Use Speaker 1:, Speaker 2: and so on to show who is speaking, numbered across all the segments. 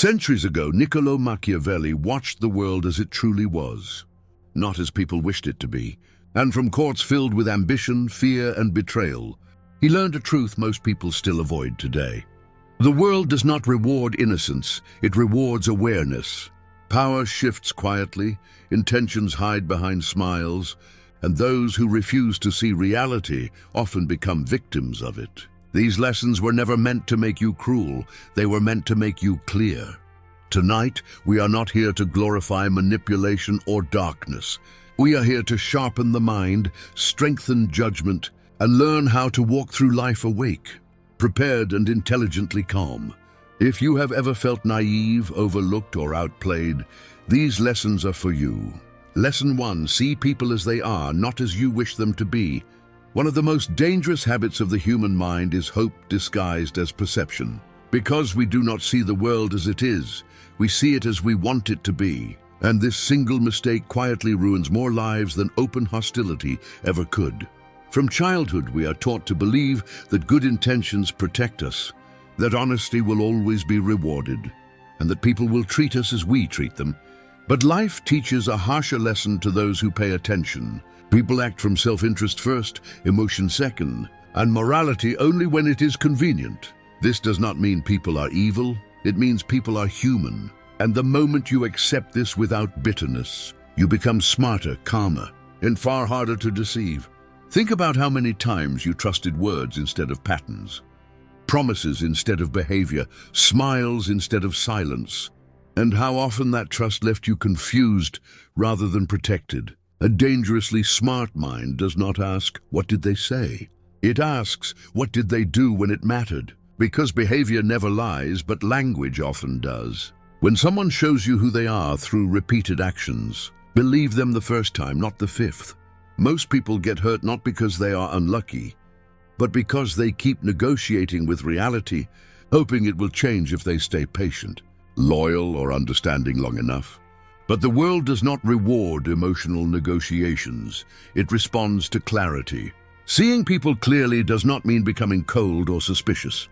Speaker 1: Centuries ago, Niccolo Machiavelli watched the world as it truly was, not as people wished it to be. And from courts filled with ambition, fear, and betrayal, he learned a truth most people still avoid today. The world does not reward innocence, it rewards awareness. Power shifts quietly, intentions hide behind smiles, and those who refuse to see reality often become victims of it. These lessons were never meant to make you cruel, they were meant to make you clear. Tonight, we are not here to glorify manipulation or darkness. We are here to sharpen the mind, strengthen judgment, and learn how to walk through life awake, prepared and intelligently calm. If you have ever felt naive, overlooked, or outplayed, these lessons are for you. Lesson 1, see people as they are, not as you wish them to be. One of the most dangerous habits of the human mind is hope disguised as perception. Because we do not see the world as it is, we see it as we want it to be. And this single mistake quietly ruins more lives than open hostility ever could. From childhood, we are taught to believe that good intentions protect us, that honesty will always be rewarded, and that people will treat us as we treat them. But life teaches a harsher lesson to those who pay attention. People act from self-interest first, emotion second, and morality only when it is convenient. This does not mean people are evil, it means people are human. And the moment you accept this without bitterness, you become smarter, calmer, and far harder to deceive. Think about how many times you trusted words instead of patterns, promises instead of behavior, smiles instead of silence, and how often that trust left you confused rather than protected. A dangerously smart mind does not ask, "What did they say?" It asks, "What did they do when it mattered?" Because behavior never lies, but language often does. When someone shows you who they are through repeated actions, believe them the first time, not the fifth. Most people get hurt not because they are unlucky, but because they keep negotiating with reality, hoping it will change if they stay patient, loyal, or understanding long enough. But the world does not reward emotional negotiations. It responds to clarity. Seeing people clearly does not mean becoming cold or suspicious.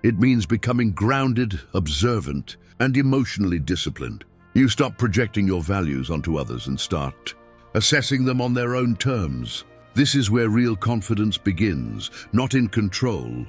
Speaker 1: It means becoming grounded, observant, and emotionally disciplined. You stop projecting your values onto others and start assessing them on their own terms. This is where real confidence begins, not in control,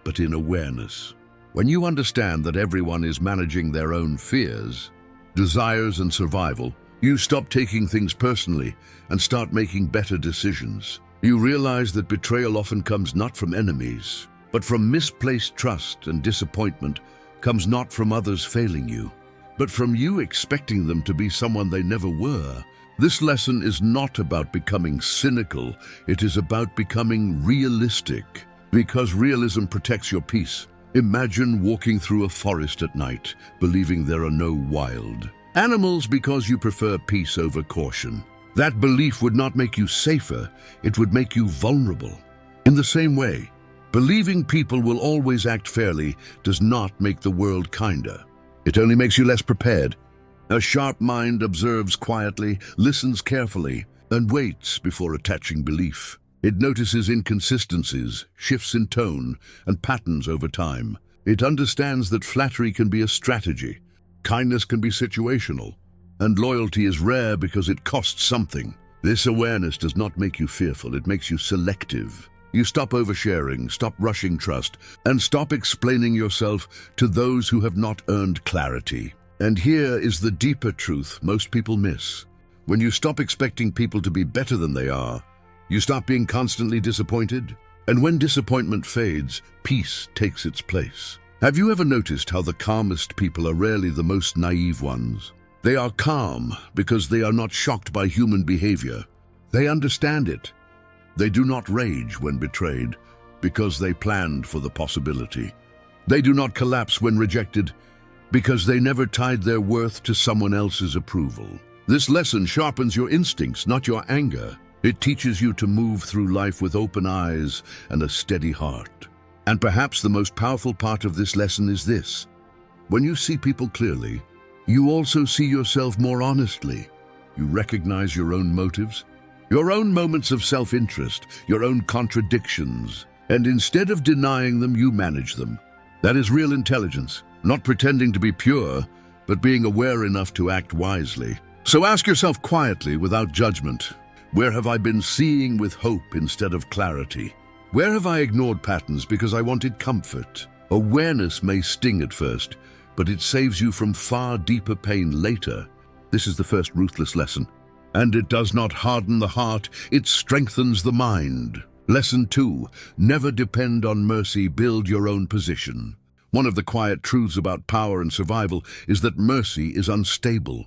Speaker 1: but in awareness. When you understand that everyone is managing their own fears, desires, and survival, you stop taking things personally and start making better decisions. You realize that betrayal often comes not from enemies, but from misplaced trust, and disappointment comes not from others failing you, but from you expecting them to be someone they never were. This lesson is not about becoming cynical, it is about becoming realistic, because realism protects your peace. Imagine walking through a forest at night, believing there are no wild animals because you prefer peace over caution. That belief would not make you safer, it would make you vulnerable. In the same way, believing people will always act fairly does not make the world kinder. It only makes you less prepared. A sharp mind observes quietly, listens carefully, and waits before attaching belief. It notices inconsistencies, shifts in tone, and patterns over time. It understands that flattery can be a strategy, kindness can be situational, and loyalty is rare because it costs something. This awareness does not make you fearful, it makes you selective. You stop oversharing, stop rushing trust, and stop explaining yourself to those who have not earned clarity. And here is the deeper truth most people miss. When you stop expecting people to be better than they are, you stop being constantly disappointed. And when disappointment fades, peace takes its place. Have you ever noticed how the calmest people are rarely the most naive ones? They are calm because they are not shocked by human behavior. They understand it. They do not rage when betrayed because they planned for the possibility. They do not collapse when rejected because they never tied their worth to someone else's approval. This lesson sharpens your instincts, not your anger. It teaches you to move through life with open eyes and a steady heart. And perhaps the most powerful part of this lesson is this: when you see people clearly, you also see yourself more honestly. You recognize your own motives, your own moments of self-interest, your own contradictions, and instead of denying them, you manage them. That is real intelligence, not pretending to be pure, but being aware enough to act wisely. So ask yourself quietly, without judgment, where have I been seeing with hope instead of clarity? Where have I ignored patterns because I wanted comfort? Awareness may sting at first, but it saves you from far deeper pain later. This is the first ruthless lesson. And it does not harden the heart, it strengthens the mind. Lesson 2, never depend on mercy, build your own position. One of the quiet truths about power and survival is that mercy is unstable,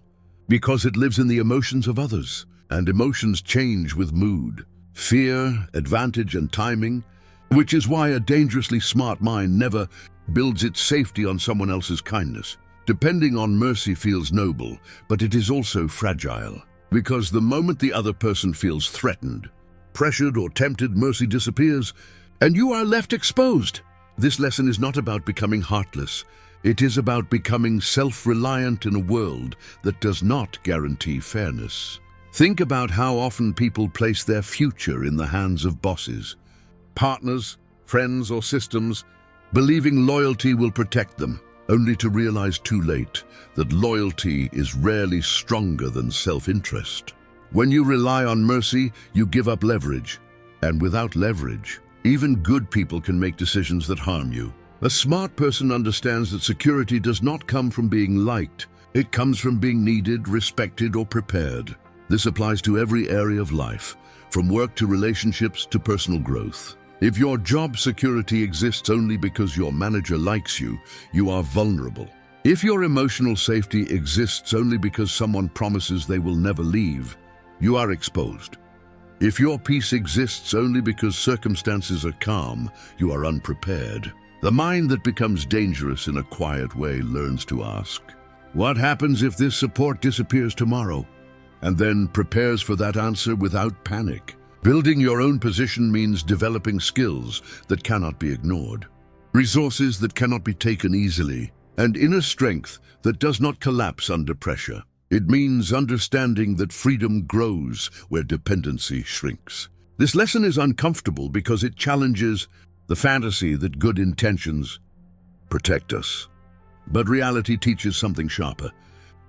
Speaker 1: because it lives in the emotions of others, and emotions change with mood, fear, advantage, and timing, which is why a dangerously smart mind never builds its safety on someone else's kindness. Depending on mercy feels noble, but it is also fragile, because the moment the other person feels threatened, pressured, or tempted, mercy disappears, and you are left exposed. This lesson is not about becoming heartless. It is about becoming self-reliant in a world that does not guarantee fairness. Think about how often people place their future in the hands of bosses, partners, friends, or systems, believing loyalty will protect them, only to realize too late that loyalty is rarely stronger than self-interest. When you rely on mercy, you give up leverage, and without leverage, even good people can make decisions that harm you. A smart person understands that security does not come from being liked. It comes from being needed, respected, or prepared. This applies to every area of life, from work to relationships to personal growth. If your job security exists only because your manager likes you, you are vulnerable. If your emotional safety exists only because someone promises they will never leave, you are exposed. If your peace exists only because circumstances are calm, you are unprepared. The mind that becomes dangerous in a quiet way learns to ask, what happens if this support disappears tomorrow? And then prepares for that answer without panic. Building your own position means developing skills that cannot be ignored, resources that cannot be taken easily, and inner strength that does not collapse under pressure. It means understanding that freedom grows where dependency shrinks. This lesson is uncomfortable because it challenges the fantasy that good intentions protect us. But reality teaches something sharper.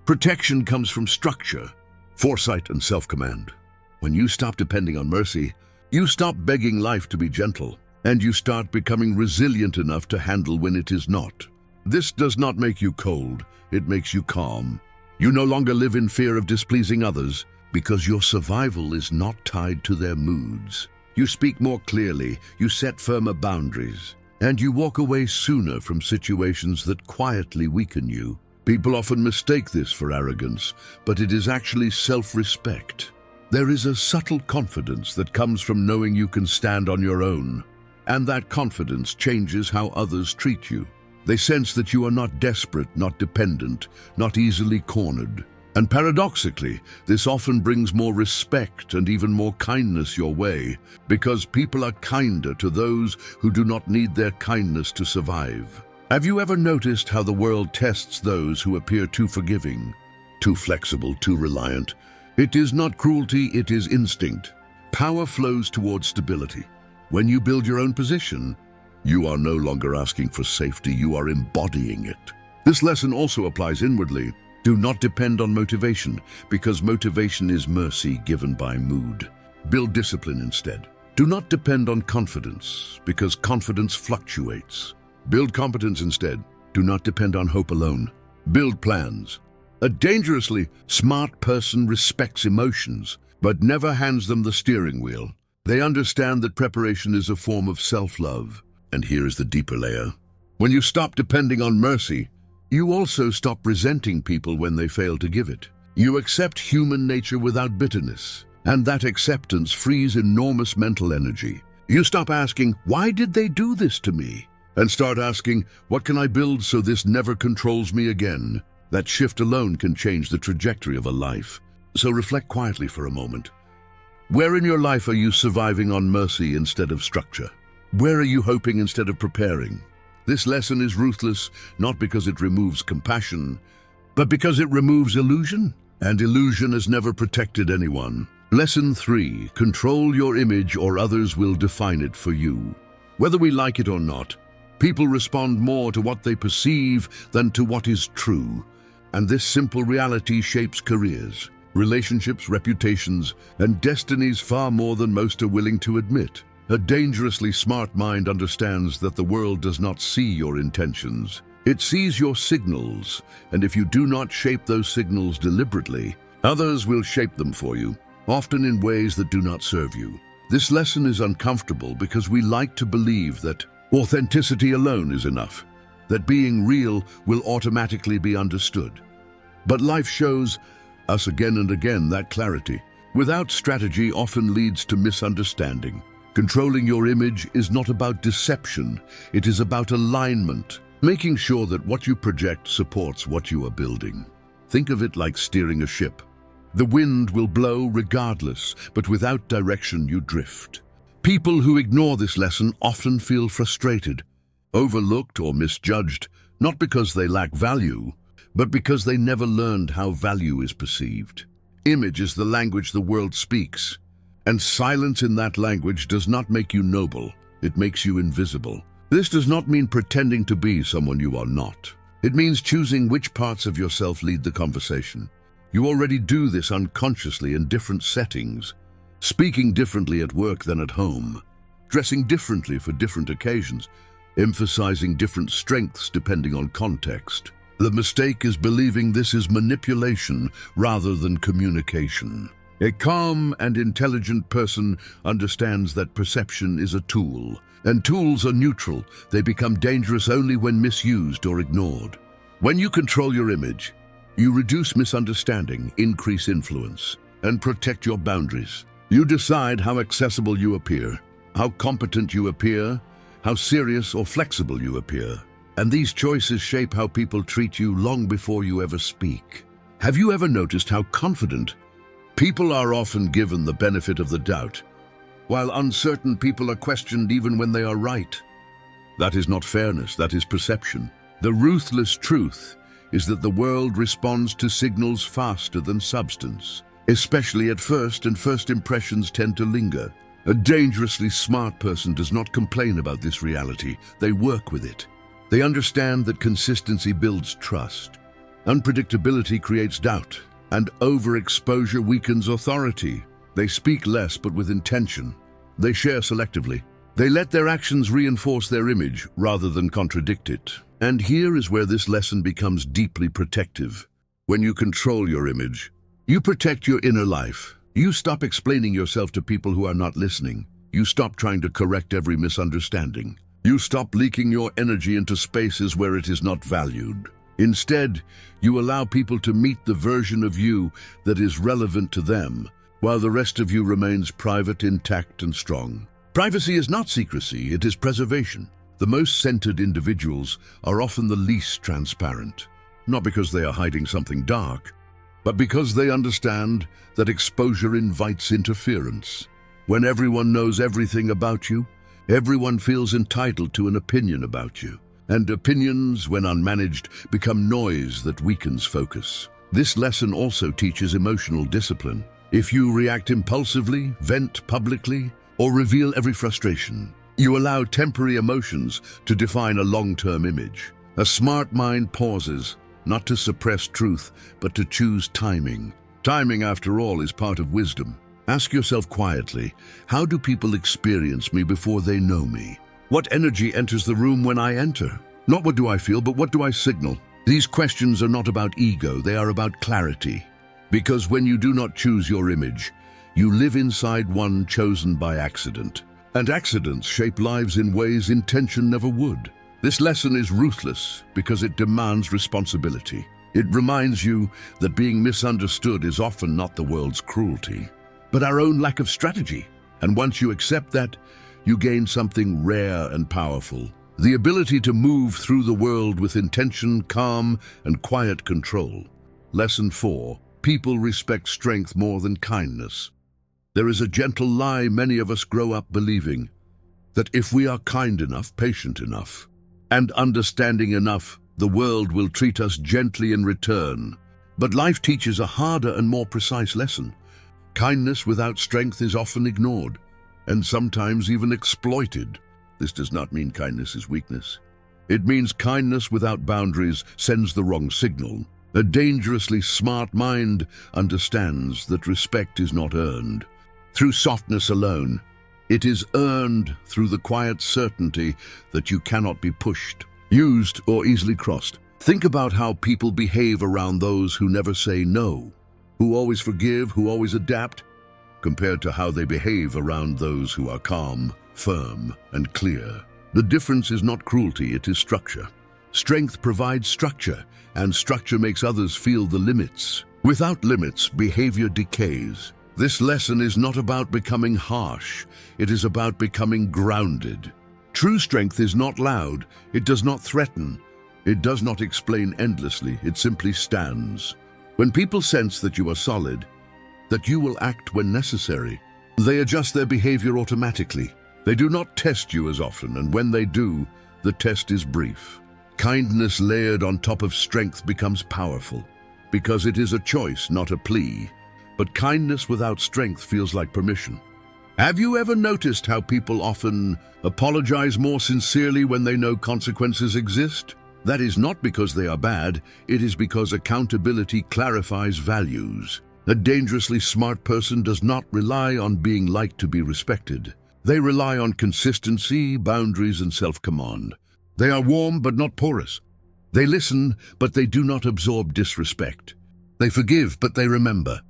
Speaker 1: Protection comes from structure, foresight, and self-command. When you stop depending on mercy, you stop begging life to be gentle, and you start becoming resilient enough to handle when it is not. This does not make you cold, it makes you calm. You no longer live in fear of displeasing others because your survival is not tied to their moods. You speak more clearly, you set firmer boundaries, and you walk away sooner from situations that quietly weaken you. People often mistake this for arrogance, but it is actually self-respect. There is a subtle confidence that comes from knowing you can stand on your own, and that confidence changes how others treat you. They sense that you are not desperate, not dependent, not easily cornered. And paradoxically, this often brings more respect and even more kindness your way, because people are kinder to those who do not need their kindness to survive. Have you ever noticed how the world tests those who appear too forgiving, too flexible, too reliant? It is not cruelty, it is instinct. Power flows towards stability. When you build your own position, you are no longer asking for safety, you are embodying it. This lesson also applies inwardly. Do not depend on motivation, because motivation is mercy given by mood. Build discipline instead. Do not depend on confidence, because confidence fluctuates. Build competence instead. Do not depend on hope alone. Build plans. A dangerously smart person respects emotions, but never hands them the steering wheel. They understand that preparation is a form of self-love. And here is the deeper layer. When you stop depending on mercy, you also stop resenting people when they fail to give it. You accept human nature without bitterness, and that acceptance frees enormous mental energy. You stop asking, why did they do this to me? And start asking, what can I build so this never controls me again? That shift alone can change the trajectory of a life. So reflect quietly for a moment. Where in your life are you surviving on mercy instead of structure? Where are you hoping instead of preparing? This lesson is ruthless, not because it removes compassion, but because it removes illusion, and illusion has never protected anyone. Lesson 3, control your image or others will define it for you. Whether we like it or not, people respond more to what they perceive than to what is true. And this simple reality shapes careers, relationships, reputations, and destinies far more than most are willing to admit. A dangerously smart mind understands that the world does not see your intentions. It sees your signals, and if you do not shape those signals deliberately, others will shape them for you, often in ways that do not serve you. This lesson is uncomfortable because we like to believe that authenticity alone is enough, that being real will automatically be understood. But life shows us again and again that clarity, without strategy, often leads to misunderstanding. Controlling your image is not about deception, it is about alignment, making sure that what you project supports what you are building. Think of it like steering a ship. The wind will blow regardless, but without direction you drift. People who ignore this lesson often feel frustrated, overlooked or misjudged, not because they lack value, but because they never learned how value is perceived. Image is the language the world speaks, and silence in that language does not make you noble, it makes you invisible. This does not mean pretending to be someone you are not. It means choosing which parts of yourself lead the conversation. You already do this unconsciously in different settings, speaking differently at work than at home, dressing differently for different occasions, emphasizing different strengths depending on context. The mistake is believing this is manipulation rather than communication. A calm and intelligent person understands that perception is a tool, and tools are neutral. They become dangerous only when misused or ignored. When you control your image, you reduce misunderstanding, increase influence, and protect your boundaries. You decide how accessible you appear, how competent you appear, how serious or flexible you appear. And these choices shape how people treat you long before you ever speak. Have you ever noticed how confident people are often given the benefit of the doubt, while uncertain people are questioned even when they are right? That is not fairness, that is perception. The ruthless truth is that the world responds to signals faster than substance, especially at first, and first impressions tend to linger. A dangerously smart person does not complain about this reality, they work with it. They understand that consistency builds trust, unpredictability creates doubt, and overexposure weakens authority. They speak less but with intention. They share selectively. They let their actions reinforce their image rather than contradict it. And here is where this lesson becomes deeply protective. When you control your image, you protect your inner life. You stop explaining yourself to people who are not listening. You stop trying to correct every misunderstanding. You stop leaking your energy into spaces where it is not valued. Instead, you allow people to meet the version of you that is relevant to them, while the rest of you remains private, intact, and strong. Privacy is not secrecy, it is preservation. The most centered individuals are often the least transparent, not because they are hiding something dark, but because they understand that exposure invites interference. When everyone knows everything about you, everyone feels entitled to an opinion about you. And opinions, when unmanaged, become noise that weakens focus. This lesson also teaches emotional discipline. If you react impulsively, vent publicly, or reveal every frustration, you allow temporary emotions to define a long-term image. A smart mind pauses, not to suppress truth, but to choose timing. Timing, after all, is part of wisdom. Ask yourself quietly, how do people experience me before they know me? What energy enters the room when I enter? Not what do I feel, but what do I signal? These questions are not about ego, they are about clarity. Because when you do not choose your image, you live inside one chosen by accident. And accidents shape lives in ways intention never would. This lesson is ruthless because it demands responsibility. It reminds you that being misunderstood is often not the world's cruelty, but our own lack of strategy. And once you accept that, you gain something rare and powerful. The ability to move through the world with intention, calm, and quiet control. Lesson 4. People respect strength more than kindness. There is a gentle lie many of us grow up believing, that if we are kind enough, patient enough, and understanding enough, the world will treat us gently in return. But life teaches a harder and more precise lesson. Kindness without strength is often ignored, and sometimes even exploited. This does not mean kindness is weakness. It means kindness without boundaries sends the wrong signal. A dangerously smart mind understands that respect is not earned through softness alone. It is earned through the quiet certainty that you cannot be pushed, used, or easily crossed. Think about how people behave around those who never say no, who always forgive, who always adapt, compared to how they behave around those who are calm, firm, and clear. The difference is not cruelty, it is structure. Strength provides structure, and structure makes others feel the limits. Without limits, behavior decays. This lesson is not about becoming harsh, it is about becoming grounded. True strength is not loud, it does not threaten, it does not explain endlessly, it simply stands. When people sense that you are solid, that you will act when necessary, they adjust their behavior automatically. They do not test you as often, and when they do, the test is brief. Kindness layered on top of strength becomes powerful, because it is a choice, not a plea. But kindness without strength feels like permission. Have you ever noticed how people often apologize more sincerely when they know consequences exist? That is not because they are bad, it is because accountability clarifies values. A dangerously smart person does not rely on being liked to be respected. They rely on consistency, boundaries, and self-command. They are warm but not porous. They listen, but they do not absorb disrespect. They forgive, but they remember.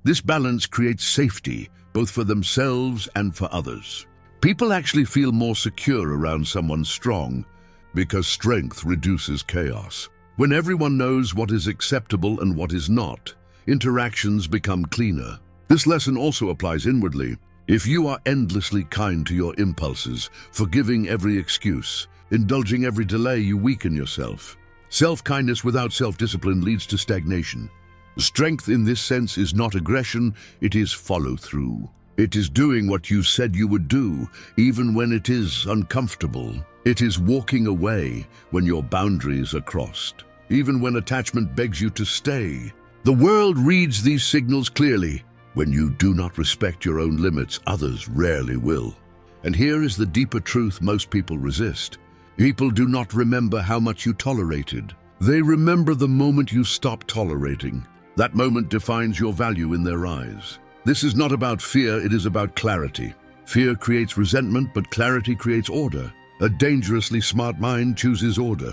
Speaker 1: This balance creates safety, both for themselves and for others. People actually feel more secure around someone strong because strength reduces chaos. When everyone knows what is acceptable and what is not, interactions become cleaner. This lesson also applies inwardly. If you are endlessly kind to your impulses, forgiving every excuse, indulging every delay, you weaken yourself. Self-kindness without self-discipline leads to stagnation. Strength in this sense is not aggression, it is follow-through. It is doing what you said you would do, even when it is uncomfortable. It is walking away when your boundaries are crossed, even when attachment begs you to stay. The world reads these signals clearly. When you do not respect your own limits, others rarely will. And here is the deeper truth most people resist. People do not remember how much you tolerated. They remember the moment you stopped tolerating. That moment defines your value in their eyes. This is not about fear, it is about clarity. Fear creates resentment, but clarity creates order. A dangerously smart mind chooses order.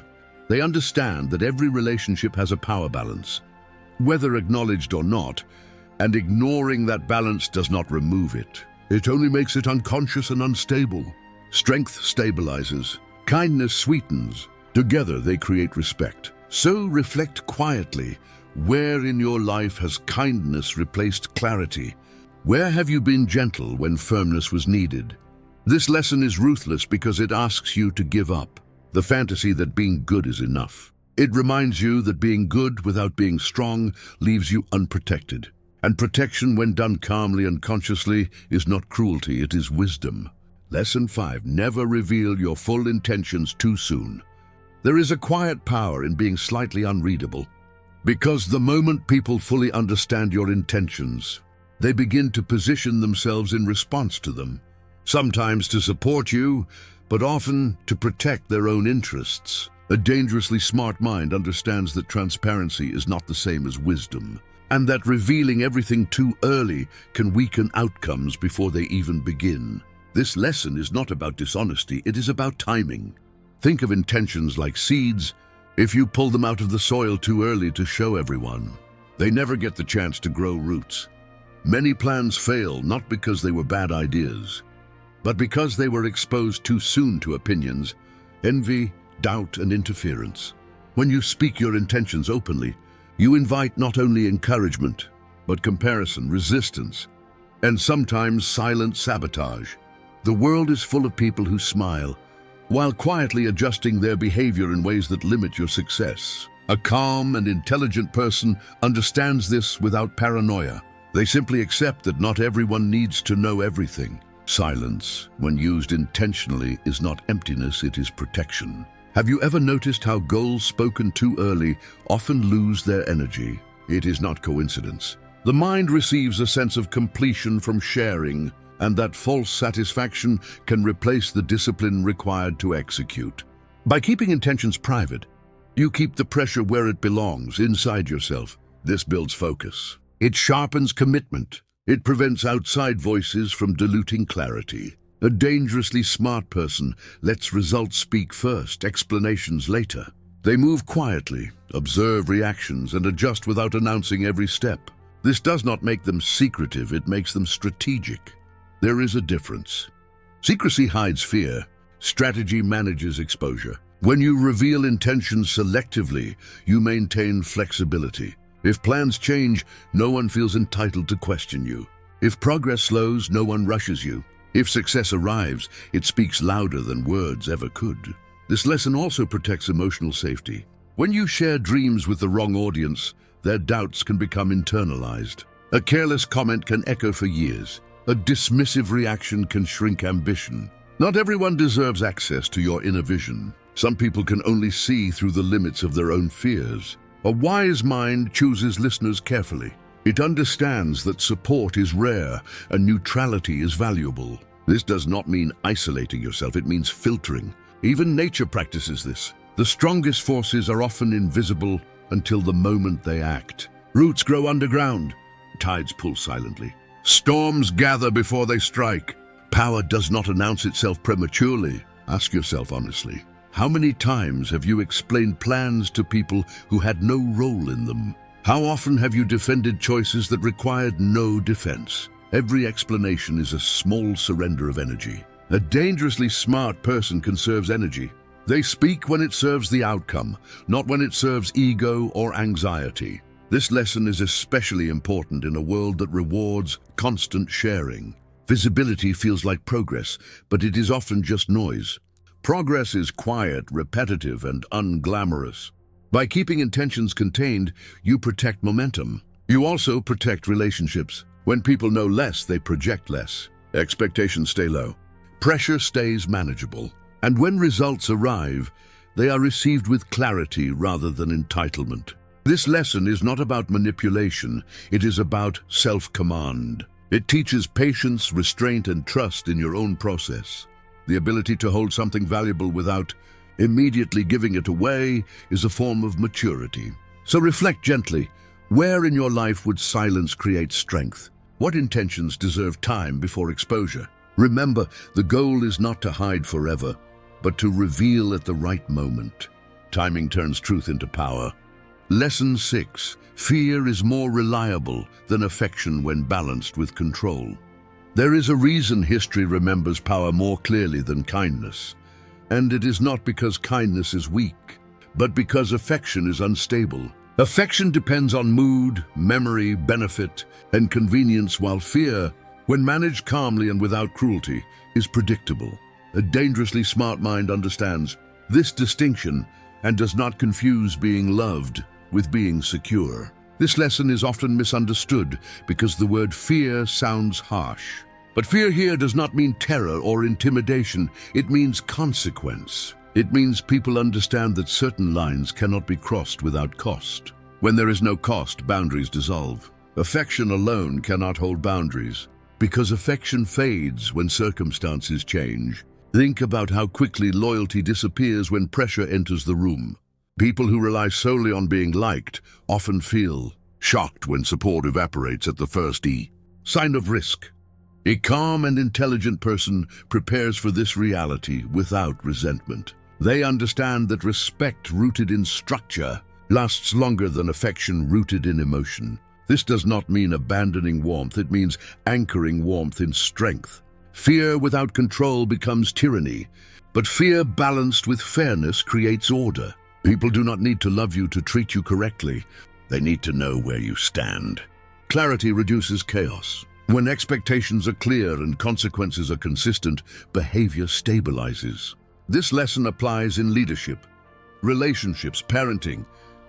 Speaker 1: They understand that every relationship has a power balance, whether acknowledged or not, and ignoring that balance does not remove it. It only makes it unconscious and unstable. Strength stabilizes. Kindness sweetens. Together they create respect. So reflect quietly. Where in your life has kindness replaced clarity? Where have you been gentle when firmness was needed? This lesson is ruthless because it asks you to give up the fantasy that being good is enough. It reminds you that being good without being strong leaves you unprotected. And protection, when done calmly and consciously, is not cruelty, it is wisdom. Lesson 5. Never reveal your full intentions too soon. There is a quiet power in being slightly unreadable. Because the moment people fully understand your intentions, they begin to position themselves in response to them. Sometimes to support you, but often to protect their own interests. A dangerously smart mind understands that transparency is not the same as wisdom, and that revealing everything too early can weaken outcomes before they even begin. This lesson is not about dishonesty, it is about timing. Think of intentions like seeds. If you pull them out of the soil too early to show everyone, they never get the chance to grow roots. Many plans fail not because they were bad ideas, but because they were exposed too soon to opinions, envy, doubt, and interference. When you speak your intentions openly, you invite not only encouragement, but comparison, resistance, and sometimes silent sabotage. The world is full of people who smile, while quietly adjusting their behavior in ways that limit your success. A calm and intelligent person understands this without paranoia. They simply accept that not everyone needs to know everything. Silence, when used intentionally, is not emptiness, it is protection. Have you ever noticed how goals spoken too early often lose their energy? It is not coincidence. The mind receives a sense of completion from sharing, and that false satisfaction can replace the discipline required to execute. By keeping intentions private, You keep the pressure where it belongs, inside yourself. This builds focus. It sharpens commitment. It prevents outside voices from diluting clarity. A dangerously smart person lets results speak first, explanations later. They move quietly, observe reactions, and adjust without announcing every step. This does not make them secretive, it makes them strategic. There is a difference. Secrecy hides fear. Strategy manages exposure. When you reveal intentions selectively, you maintain flexibility. If plans change, no one feels entitled to question you. If progress slows, no one rushes you. If success arrives, it speaks louder than words ever could. This lesson also protects emotional safety. When you share dreams with the wrong audience, their doubts can become internalized. A careless comment can echo for years. A dismissive reaction can shrink ambition. Not everyone deserves access to your inner vision. Some people can only see through the limits of their own fears. A wise mind chooses listeners carefully. It understands that support is rare and neutrality is valuable. This does not mean isolating yourself, it means filtering. Even nature practices this. The strongest forces are often invisible until the moment they act. Roots grow underground. Tides pull silently. Storms gather before they strike. Power does not announce itself prematurely. Ask yourself honestly, how many times have you explained plans to people who had no role in them? How often have you defended choices that required no defense? Every explanation is a small surrender of energy. A dangerously smart person conserves energy. They speak when it serves the outcome, not when it serves ego or anxiety. This lesson is especially important in a world that rewards constant sharing. Visibility feels like progress, but it is often just noise. Progress is quiet, repetitive, and unglamorous. By keeping intentions contained, you protect momentum. You also protect relationships. When people know less, they project less. Expectations stay low. Pressure stays manageable. And when results arrive, they are received with clarity rather than entitlement. This lesson is not about manipulation, it is about self-command. It teaches patience, restraint, and trust in your own process. The ability to hold something valuable without immediately giving it away is a form of maturity. So reflect gently. Where in your life would silence create strength? What intentions deserve time before exposure? Remember, the goal is not to hide forever, but to reveal at the right moment. Timing turns truth into power. Lesson 6. Fear is more reliable than affection when balanced with control. There is a reason history remembers power more clearly than kindness. And it is not because kindness is weak, but because affection is unstable. Affection depends on mood, memory, benefit, and convenience, while fear, when managed calmly and without cruelty, is predictable. A dangerously smart mind understands this distinction and does not confuse being loved with being secure. This lesson is often misunderstood because the word fear sounds harsh. But fear here does not mean terror or intimidation, it means consequence. It means people understand that certain lines cannot be crossed without cost. When there is no cost, boundaries dissolve. Affection alone cannot hold boundaries, because affection fades when circumstances change. Think about how quickly loyalty disappears when pressure enters the room. People who rely solely on being liked often feel shocked when support evaporates at the first sign of risk. A calm and intelligent person prepares for this reality without resentment. They understand that respect rooted in structure lasts longer than affection rooted in emotion. This does not mean abandoning warmth, it means anchoring warmth in strength. Fear without control becomes tyranny, but fear balanced with fairness creates order. People do not need to love you to treat you correctly. They need to know where you stand. Clarity reduces chaos. When expectations are clear and consequences are consistent, behavior stabilizes. This lesson applies in leadership, relationships, parenting,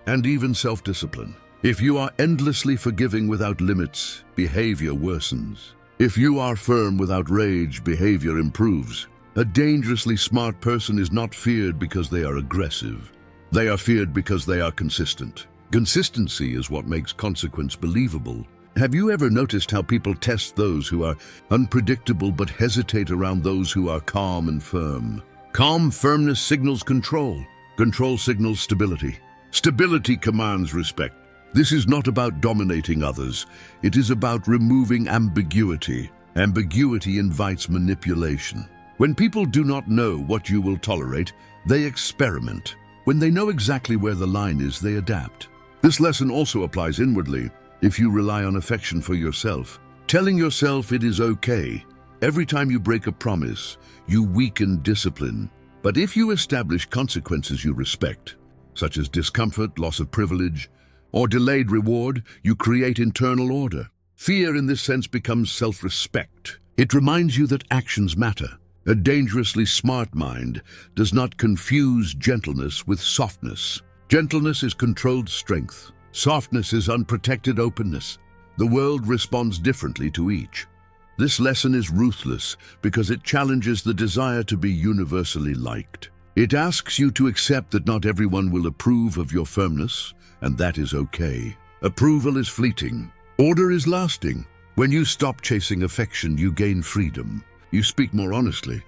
Speaker 1: and even self-discipline. If you are endlessly forgiving without limits, behavior worsens. If you are firm without rage, behavior improves. A dangerously smart person is not feared because they are aggressive. They are feared because they are consistent. Consistency is what makes consequence believable. Have you ever noticed how people test those who are unpredictable but hesitate around those who are calm and firm? Calm firmness signals control. Control signals stability. Stability commands respect. This is not about dominating others. It is about removing ambiguity. Ambiguity invites manipulation. When people do not know what you will tolerate, they experiment. When they know exactly where the line is, they adapt. This lesson also applies inwardly. If you rely on affection for yourself, telling yourself it is okay, every time you break a promise, you weaken discipline. But if you establish consequences you respect, such as discomfort, loss of privilege, or delayed reward, you create internal order. Fear in this sense becomes self-respect. It reminds you that actions matter. A dangerously smart mind does not confuse gentleness with softness. Gentleness is controlled strength. Softness is unprotected openness. The world responds differently to each. This lesson is ruthless because it challenges the desire to be universally liked. It asks you to accept that not everyone will approve of your firmness, and that is okay. Approval is fleeting. Order is lasting. When you stop chasing affection, you gain freedom. You speak more honestly.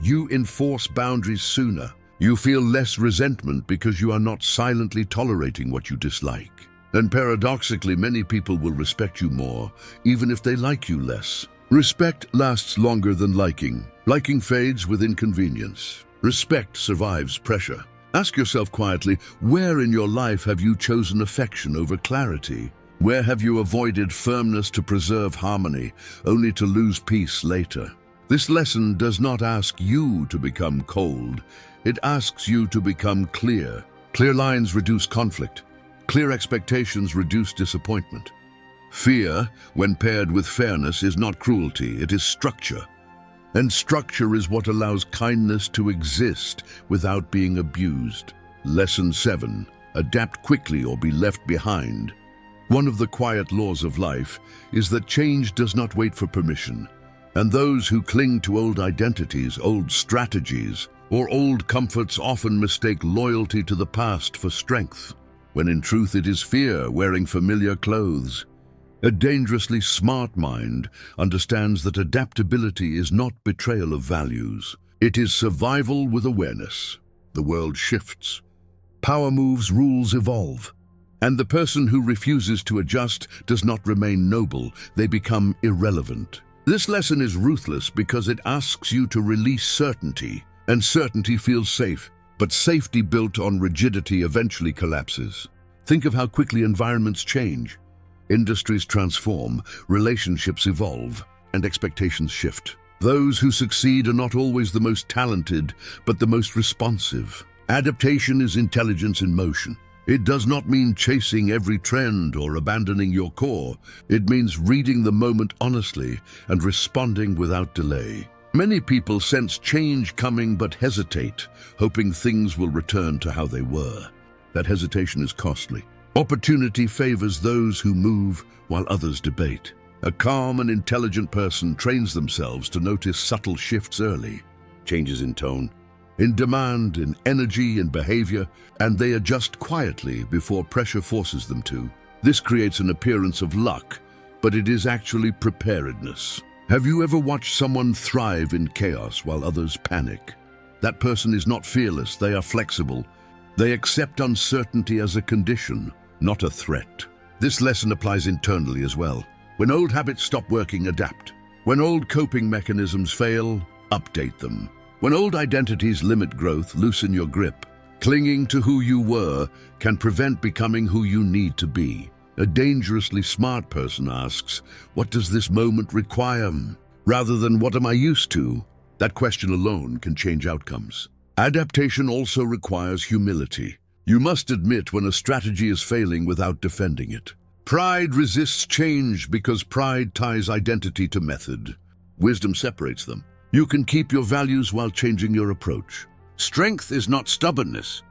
Speaker 1: You enforce boundaries sooner. You feel less resentment because you are not silently tolerating what you dislike. And paradoxically, many people will respect you more, even if they like you less. Respect lasts longer than liking. Liking fades with inconvenience. Respect survives pressure. Ask yourself quietly, where in your life have you chosen affection over clarity? Where have you avoided firmness to preserve harmony, only to lose peace later? This lesson does not ask you to become cold. It asks you to become clear. Clear lines reduce conflict. Clear expectations reduce disappointment. Fear, when paired with fairness, is not cruelty, it is structure. And structure is what allows kindness to exist without being abused. Lesson 7. Adapt quickly or be left behind. One of the quiet laws of life is that change does not wait for permission. And those who cling to old identities, old strategies, or old comforts often mistake loyalty to the past for strength, when in truth it is fear wearing familiar clothes. A dangerously smart mind understands that adaptability is not betrayal of values. It is survival with awareness. The world shifts. Power moves, rules evolve. And the person who refuses to adjust does not remain noble, they become irrelevant. This lesson is ruthless because it asks you to release certainty, and certainty feels safe, but safety built on rigidity eventually collapses. Think of how quickly environments change. Industries transform, relationships evolve, and expectations shift. Those who succeed are not always the most talented, but the most responsive. Adaptation is intelligence in motion. It does not mean chasing every trend or abandoning your core. It means reading the moment honestly and responding without delay. Many people sense change coming but hesitate, hoping things will return to how they were. That hesitation is costly. Opportunity favors those who move while others debate. A calm and intelligent person trains themselves to notice subtle shifts early, changes in tone, in demand, in energy, in behavior, and they adjust quietly before pressure forces them to. This creates an appearance of luck, but it is actually preparedness. Have you ever watched someone thrive in chaos while others panic? That person is not fearless, they are flexible. They accept uncertainty as a condition, not a threat. This lesson applies internally as well. When old habits stop working, adapt. When old coping mechanisms fail, update them. When old identities limit growth, loosen your grip. Clinging to who you were can prevent becoming who you need to be. A dangerously smart person asks, what does this moment require? Rather than what am I used to? That question alone can change outcomes. Adaptation also requires humility. You must admit when a strategy is failing without defending it. Pride resists change because pride ties identity to method. Wisdom separates them. You can keep your values while changing your approach. Strength is not stubbornness.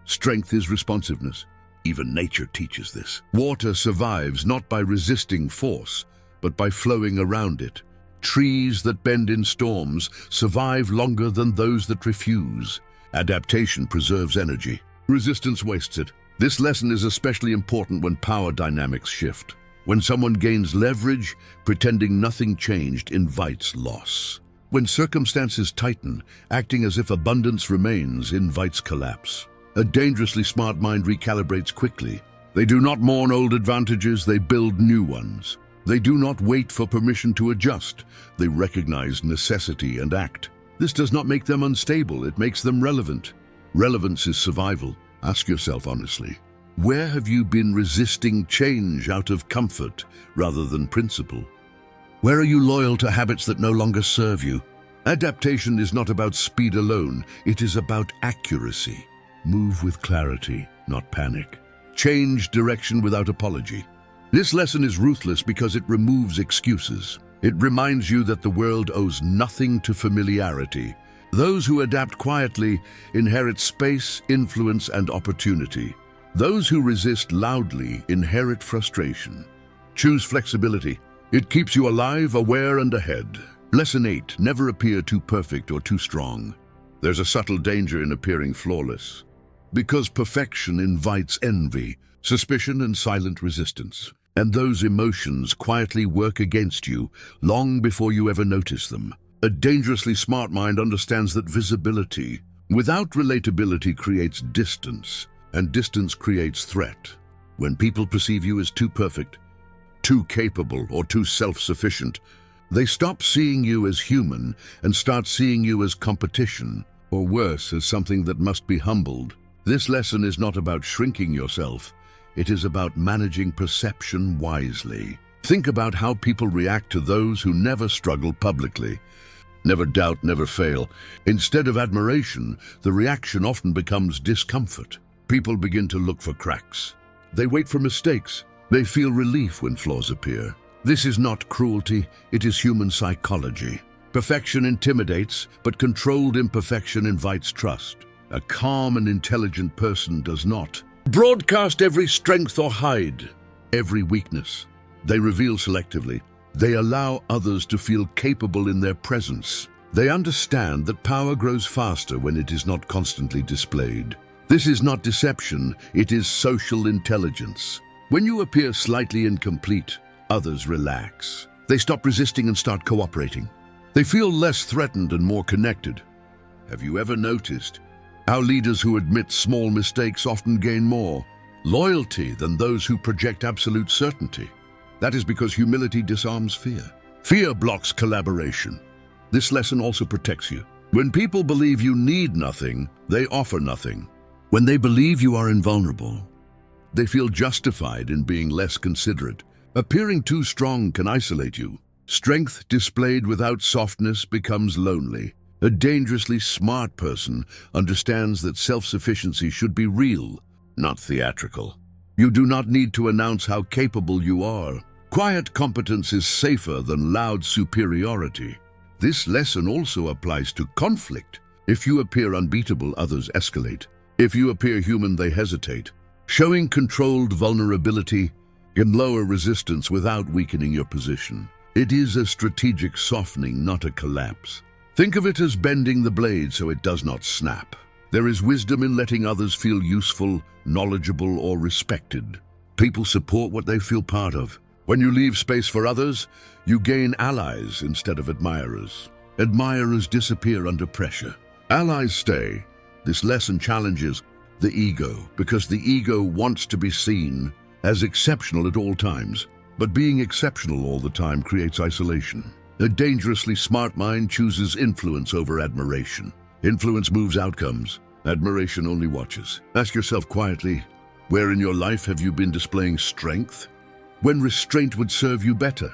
Speaker 1: Strength is responsiveness. Even nature teaches this. Water survives not by resisting force, but by flowing around it. Trees that bend in storms survive longer than those that refuse. Adaptation preserves energy. Resistance wastes it. This lesson is especially important when power dynamics shift. When someone gains leverage, pretending nothing changed invites loss. When circumstances tighten, acting as if abundance remains invites collapse. A dangerously smart mind recalibrates quickly. They do not mourn old advantages, they build new ones. They do not wait for permission to adjust. They recognize necessity and act. This does not make them unstable, it makes them relevant. Relevance is survival. Ask yourself honestly, where have you been resisting change out of comfort rather than principle? Where are you loyal to habits that no longer serve you? Adaptation is not about speed alone, it is about accuracy. Move with clarity, not panic. Change direction without apology. This lesson is ruthless because it removes excuses. It reminds you that the world owes nothing to familiarity. Those who adapt quietly inherit space, influence, and opportunity. Those who resist loudly inherit frustration. Choose flexibility. It keeps you alive, aware, and ahead. Lesson 8. Never appear too perfect or too strong. There's a subtle danger in appearing flawless, because perfection invites envy, suspicion, and silent resistance. And those emotions quietly work against you long before you ever notice them. A dangerously smart mind understands that visibility without relatability creates distance, and distance creates threat. When people perceive you as too perfect, too capable, or too self-sufficient, they stop seeing you as human and start seeing you as competition, or worse, as something that must be humbled. This lesson is not about shrinking yourself. It is about managing perception wisely. Think about how people react to those who never struggle publicly. Never doubt, never fail. Instead of admiration, the reaction often becomes discomfort. People begin to look for cracks. They wait for mistakes. They feel relief when flaws appear. This is not cruelty, it is human psychology. Perfection intimidates, but controlled imperfection invites trust. A calm and intelligent person does not broadcast every strength or hide every weakness. They reveal selectively. They allow others to feel capable in their presence. They understand that power grows faster when it is not constantly displayed. This is not deception, it is social intelligence. When you appear slightly incomplete, others relax. They stop resisting and start cooperating. They feel less threatened and more connected. Have you ever noticed how leaders who admit small mistakes often gain more loyalty than those who project absolute certainty? That is because humility disarms fear. Fear blocks collaboration. This lesson also protects you. When people believe you need nothing, they offer nothing. When they believe you are invulnerable, they feel justified in being less considerate. Appearing too strong can isolate you. Strength displayed without softness becomes lonely. A dangerously smart person understands that self-sufficiency should be real, not theatrical. You do not need to announce how capable you are. Quiet competence is safer than loud superiority. This lesson also applies to conflict. If you appear unbeatable, others escalate. If you appear human, they hesitate. Showing controlled vulnerability can lower resistance without weakening your position. It is a strategic softening, not a collapse. Think of it as bending the blade so it does not snap. There is wisdom in letting others feel useful, knowledgeable, or respected. People support what they feel part of. When you leave space for others, you gain allies instead of admirers. Admirers disappear under pressure. Allies stay. This lesson challenges the ego, because the ego wants to be seen as exceptional at all times. But being exceptional all the time creates isolation. A dangerously smart mind chooses influence over admiration. Influence moves outcomes. Admiration only watches. Ask yourself quietly, where in your life have you been displaying strength when restraint would serve you better?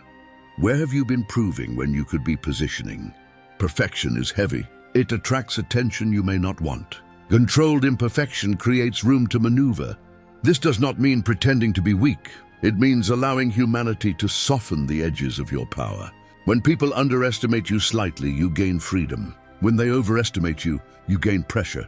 Speaker 1: Where have you been proving when you could be positioning? Perfection is heavy. It attracts attention you may not want. Controlled imperfection creates room to maneuver. This does not mean pretending to be weak. It means allowing humanity to soften the edges of your power. When people underestimate you slightly, you gain freedom. When they overestimate you, you gain pressure.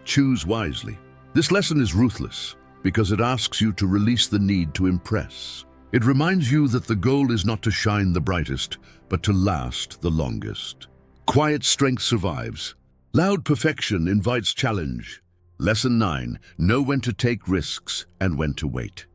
Speaker 1: Choose wisely. This lesson is ruthless because it asks you to release the need to impress. It reminds you that the goal is not to shine the brightest, but to last the longest. Quiet strength survives. Loud perfection invites challenge. Lesson 9. Know when to take risks and when to wait.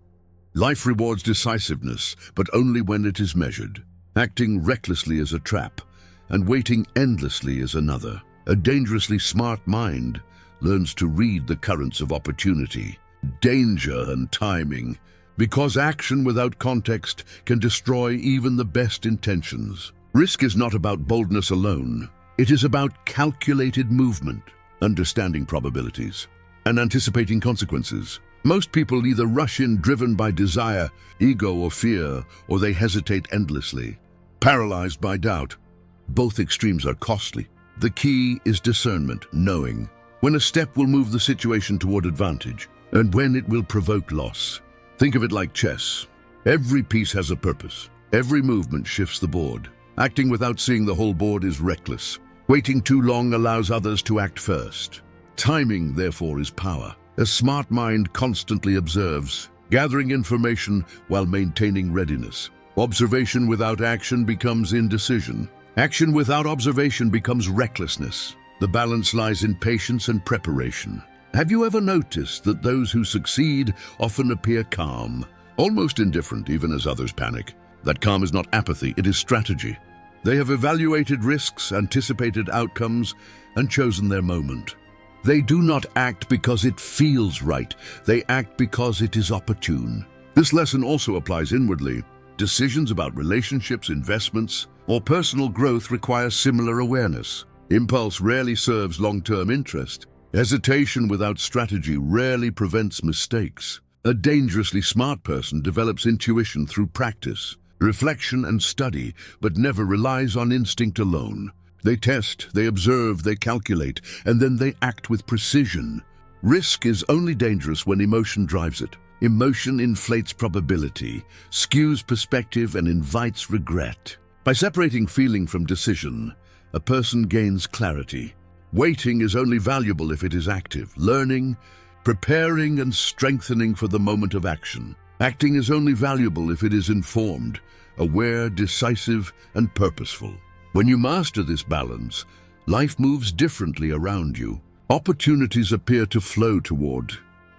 Speaker 1: Life rewards decisiveness, but only when it is measured. Acting recklessly is a trap, and waiting endlessly is another. A dangerously smart mind learns to read the currents of opportunity, danger, and timing, because action without context can destroy even the best intentions. Risk is not about boldness alone. It is about calculated movement, understanding probabilities, and anticipating consequences. Most people either rush in driven by desire, ego, or fear, or they hesitate endlessly, paralyzed by doubt. Both extremes are costly. The key is discernment, knowing when a step will move the situation toward advantage and when it will provoke loss. Think of it like chess. Every piece has a purpose. Every movement shifts the board. Acting without seeing the whole board is reckless. Waiting too long allows others to act first. Timing, therefore, is power. A smart mind constantly observes, gathering information while maintaining readiness. Observation without action becomes indecision. Action without observation becomes recklessness. The balance lies in patience and preparation. Have you ever noticed that those who succeed often appear calm, almost indifferent even as others panic? That calm is not apathy, it is strategy. They have evaluated risks, anticipated outcomes, and chosen their moment. They do not act because it feels right. They act because it is opportune. This lesson also applies inwardly. Decisions about relationships, investments, or personal growth require similar awareness. Impulse rarely serves long-term interest. Hesitation without strategy rarely prevents mistakes. A dangerously smart person develops intuition through practice, reflection, and study, but never relies on instinct alone. They test, they observe, they calculate, and then they act with precision. Risk is only dangerous when emotion drives it. Emotion inflates probability, skews perspective, and invites regret. By separating feeling from decision, a person gains clarity. Waiting is only valuable if it is active, learning, preparing, and strengthening for the moment of action. Acting is only valuable if it is informed, aware, decisive, and purposeful. When you master this balance, life moves differently around you. Opportunities appear to flow toward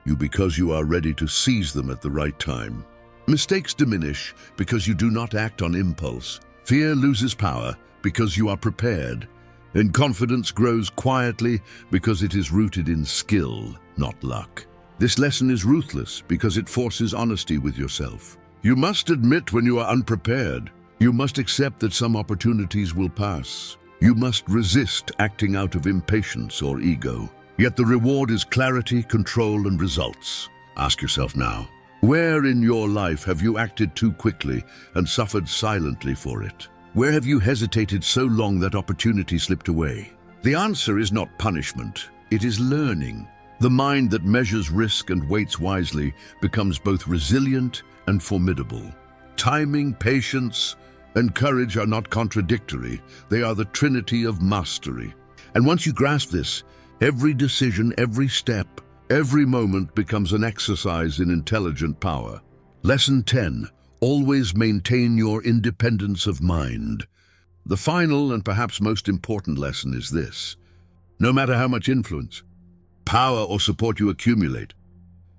Speaker 1: you because you are ready to seize them at the right time. Mistakes diminish because you do not act on impulse. Fear loses power because you are prepared. And confidence grows quietly because it is rooted in skill, not luck. This lesson is ruthless because it forces honesty with yourself. You must admit when you are unprepared. You must accept that some opportunities will pass. You must resist acting out of impatience or ego. Yet the reward is clarity, control, and results. Ask yourself now, where in your life have you acted too quickly and suffered silently for it? Where have you hesitated so long that opportunity slipped away? The answer is not punishment, it is learning. The mind that measures risk and waits wisely becomes both resilient and formidable. Timing, patience, and courage are not contradictory. They are the trinity of mastery. And once you grasp this, every decision, every step, every moment becomes an exercise in intelligent power. Lesson 10. Always maintain your independence of mind. The final and perhaps most important lesson is this. No matter how much influence, power, or support you accumulate,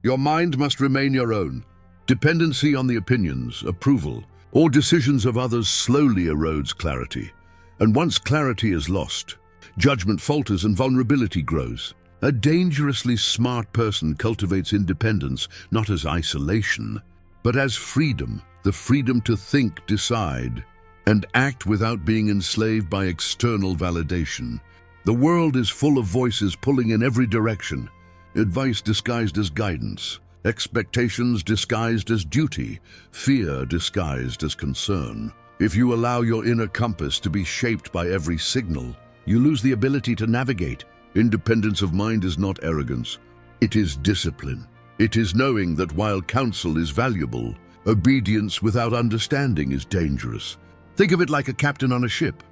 Speaker 1: your mind must remain your own. Dependency on the opinions, approval, or decisions of others slowly erodes clarity. And once clarity is lost, judgment falters and vulnerability grows. A dangerously smart person cultivates independence not as isolation, but as freedom. The freedom to think, decide, and act without being enslaved by external validation. The world is full of voices pulling in every direction. Advice disguised as guidance, expectations disguised as duty, fear disguised as concern. If you allow your inner compass to be shaped by every signal, you lose the ability to navigate. Independence of mind is not arrogance. It is discipline. It is knowing that while counsel is valuable, obedience without understanding is dangerous. Think of it like a captain on a ship.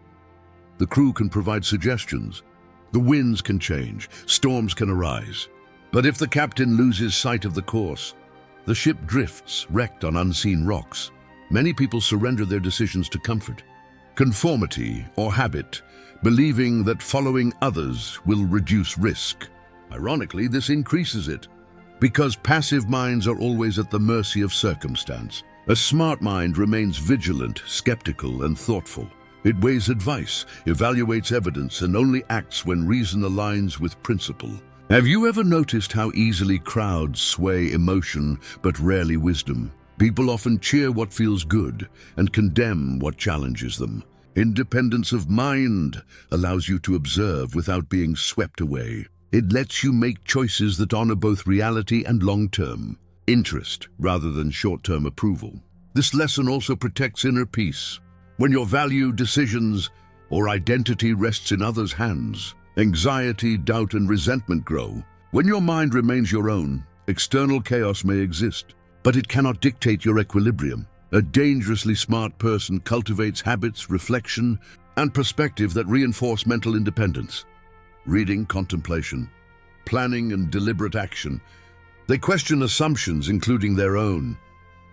Speaker 1: The crew can provide suggestions. The winds can change. Storms can arise. But if the captain loses sight of the course, the ship drifts, wrecked on unseen rocks. Many people surrender their decisions to comfort, conformity, or habit, believing that following others will reduce risk. Ironically, this increases it, because passive minds are always at the mercy of circumstance. A smart mind remains vigilant, skeptical, and thoughtful. It weighs advice, evaluates evidence, and only acts when reason aligns with principle. Have you ever noticed how easily crowds sway emotion but rarely wisdom? People often cheer what feels good and condemn what challenges them. Independence of mind allows you to observe without being swept away. It lets you make choices that honor both reality and long-term interest rather than short-term approval. This lesson also protects inner peace. When your value, decisions, or identity rests in others' hands, anxiety, doubt, and resentment grow. When your mind remains your own, external chaos may exist, but it cannot dictate your equilibrium. A dangerously smart person cultivates habits, reflection, and perspective that reinforce mental independence. Reading, contemplation, planning, and deliberate action. They question assumptions, including their own,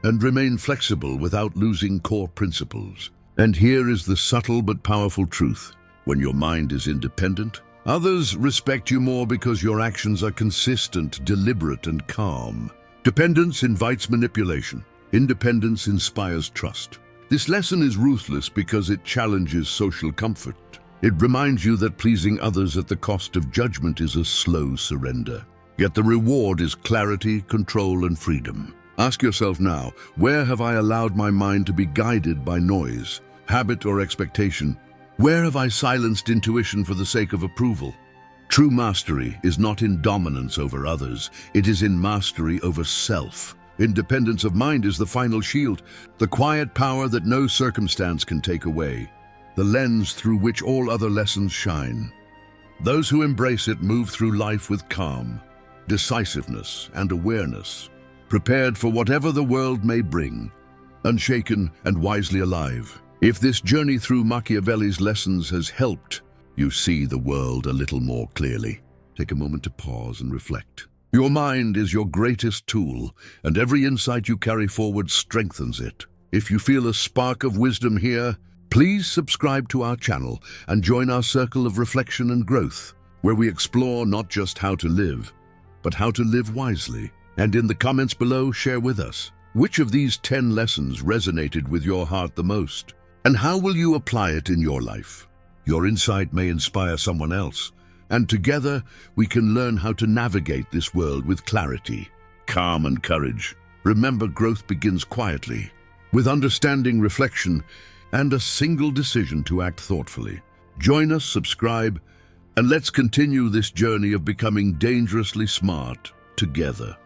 Speaker 1: and remain flexible without losing core principles. And here is the subtle but powerful truth. When your mind is independent, others respect you more because your actions are consistent, deliberate, and calm. Dependence invites manipulation. Independence inspires trust. This lesson is ruthless because it challenges social comfort. It reminds you that pleasing others at the cost of judgment is a slow surrender. Yet the reward is clarity, control, and freedom. Ask yourself now, where have I allowed my mind to be guided by noise, habit, or expectation? Where have I silenced intuition for the sake of approval? True mastery is not in dominance over others, it is in mastery over self. Independence of mind is the final shield, the quiet power that no circumstance can take away, the lens through which all other lessons shine. Those who embrace it move through life with calm, decisiveness, and awareness, prepared for whatever the world may bring, unshaken and wisely alive. If this journey through Machiavelli's lessons has helped you see the world a little more clearly, take a moment to pause and reflect. Your mind is your greatest tool, and every insight you carry forward strengthens it. If you feel a spark of wisdom here, please subscribe to our channel and join our circle of reflection and growth, where we explore not just how to live, but how to live wisely. And in the comments below, share with us, which of these 10 lessons resonated with your heart the most? And how will you apply it in your life? Your insight may inspire someone else, and together we can learn how to navigate this world with clarity, calm, and courage. Remember, growth begins quietly, with understanding, reflection, and a single decision to act thoughtfully. Join us, subscribe, and let's continue this journey of becoming dangerously smart together.